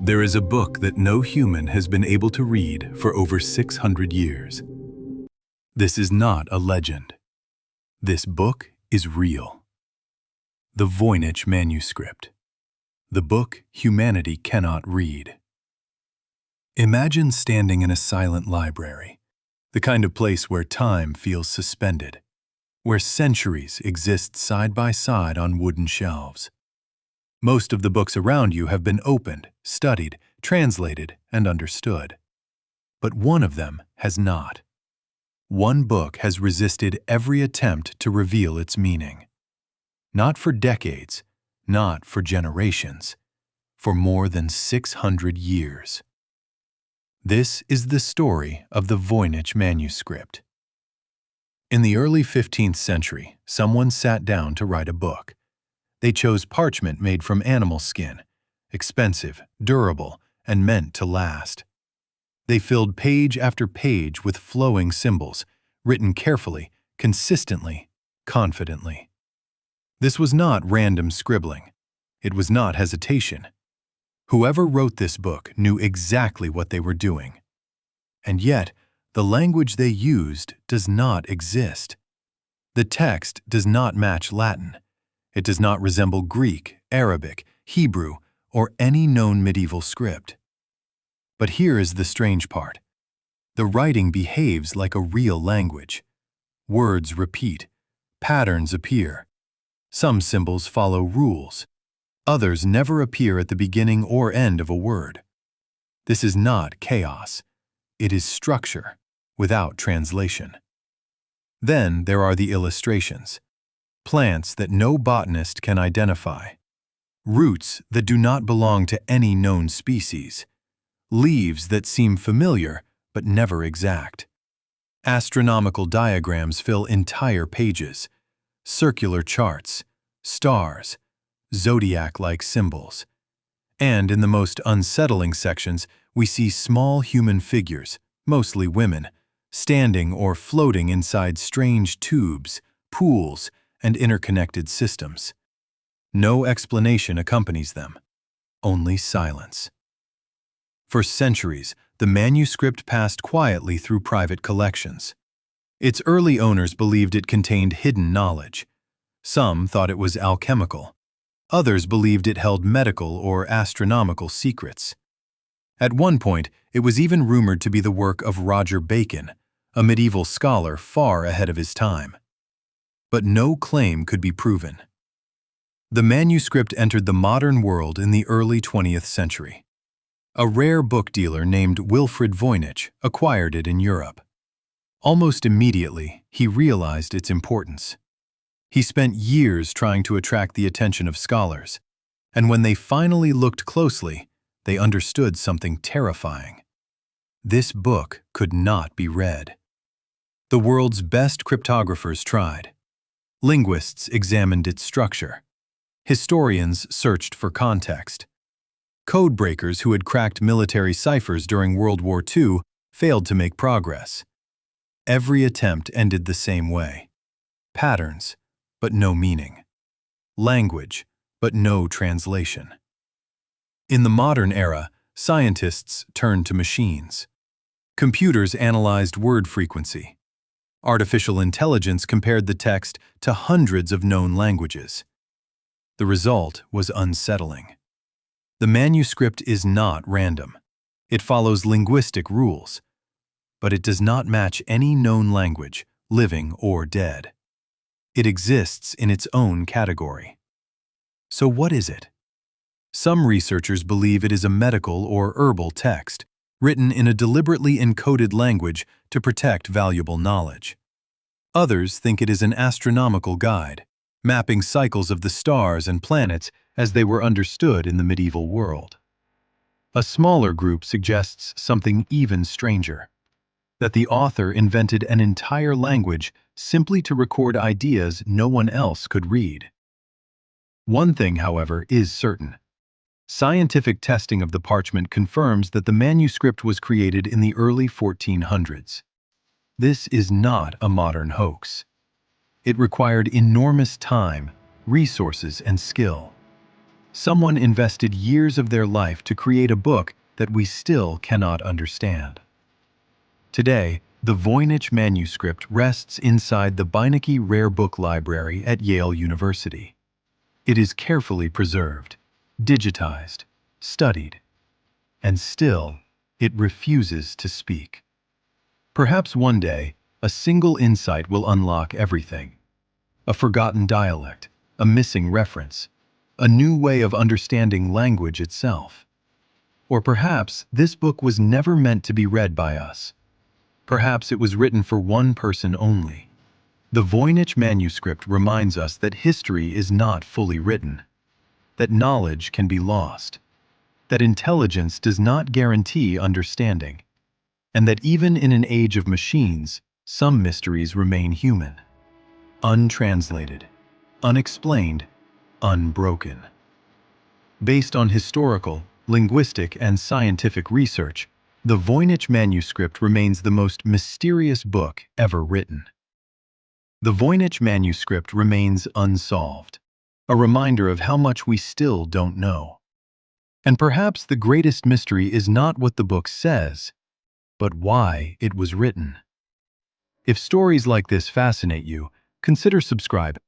There is a book that no human has been able to read for over 600 years. This is not a legend. This book is real. The Voynich Manuscript. The book humanity cannot read. Imagine standing in a silent library, the kind of place where time feels suspended, where centuries exist side by side on wooden shelves. Most of the books around you have been opened, studied, translated, and understood. But one of them has not. One book has resisted every attempt to reveal its meaning. Not for decades, not for generations, for more than 600 years. This is the story of the Voynich Manuscript. In the early 15th century, someone sat down to write a book. They chose parchment made from animal skin, expensive, durable, and meant to last. They filled page after page with flowing symbols, written carefully, consistently, confidently. This was not random scribbling. It was not hesitation. Whoever wrote this book knew exactly what they were doing. And yet, the language they used does not exist. The text does not match Latin. It does not resemble Greek, Arabic, Hebrew, or any known medieval script. But here is the strange part. The writing behaves like a real language. Words repeat. Patterns appear. Some symbols follow rules. Others never appear at the beginning or end of a word. This is not chaos. It is structure, without translation. Then there are the illustrations. Plants that no botanist can identify. Roots that do not belong to any known species. Leaves that seem familiar but never exact. Astronomical diagrams fill entire pages. Circular charts, stars, zodiac-like symbols. And in the most unsettling sections, we see small human figures, mostly women, standing or floating inside strange tubes, pools, and interconnected systems. No explanation accompanies them, only silence. For centuries, the manuscript passed quietly through private collections. Its early owners believed it contained hidden knowledge. Some thought it was alchemical. Others believed it held medical or astronomical secrets. At one point, it was even rumored to be the work of Roger Bacon, a medieval scholar far ahead of his time. But no claim could be proven. The manuscript entered the modern world in the early 20th century. A rare book dealer named Wilfrid Voynich acquired it in Europe. Almost immediately, he realized its importance. He spent years trying to attract the attention of scholars, and when they finally looked closely, they understood something terrifying. This book could not be read. The world's best cryptographers tried. Linguists examined its structure. Historians searched for context. Code breakers who had cracked military ciphers during World War II failed to make progress. Every attempt ended the same way. Patterns, but no meaning. Language, but no translation. In the modern era, scientists turned to machines. Computers analyzed word frequency. Artificial intelligence compared the text to hundreds of known languages. The result was unsettling. The manuscript is not random. It follows linguistic rules, but it does not match any known language, living or dead. It exists in its own category. So what is it? Some researchers believe it is a medical or herbal text, written in a deliberately encoded language to protect valuable knowledge. Others think it is an astronomical guide, mapping cycles of the stars and planets as they were understood in the medieval world. A smaller group suggests something even stranger, that the author invented an entire language simply to record ideas no one else could read. One thing, however, is certain. Scientific testing of the parchment confirms that the manuscript was created in the early 1400s. This is not a modern hoax. It required enormous time, resources, and skill. Someone invested years of their life to create a book that we still cannot understand. Today, the Voynich Manuscript rests inside the Beinecke Rare Book Library at Yale University. It is carefully preserved, digitized, studied, and still, it refuses to speak. Perhaps one day, a single insight will unlock everything. A forgotten dialect, a missing reference, a new way of understanding language itself. Or perhaps this book was never meant to be read by us. Perhaps it was written for one person only. The Voynich Manuscript reminds us that history is not fully written, that knowledge can be lost, that intelligence does not guarantee understanding, and that even in an age of machines, some mysteries remain human, untranslated, unexplained, unbroken. Based on historical, linguistic, and scientific research, the Voynich Manuscript remains the most mysterious book ever written. The Voynich Manuscript remains unsolved, a reminder of how much we still don't know. And perhaps the greatest mystery is not what the book says, but why it was written. If stories like this fascinate you, consider subscribing.